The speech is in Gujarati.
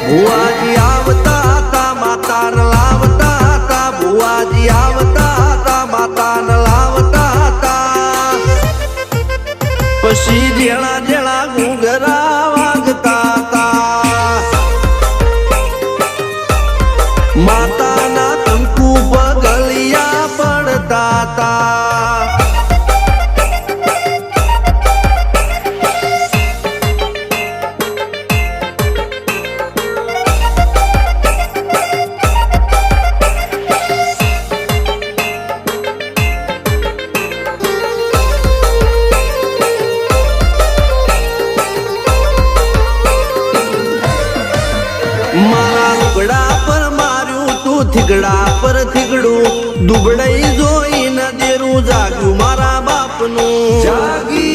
ભુવાજી આવતા હતા માતાને લાવતા હતા ભુવાજી આવતા હતા માતાને લાવતા હતા પછી જેણા જેણા ઘૂંઘરા વાગતા હતા માતાના કંકુ પગલિયા પડતા હતા મારા લુગડા પર માર્યું તું થીગડા પર થીગડું દુબળઈ જોઈને દેરું જાગ્યું મારા બાપનું જાગી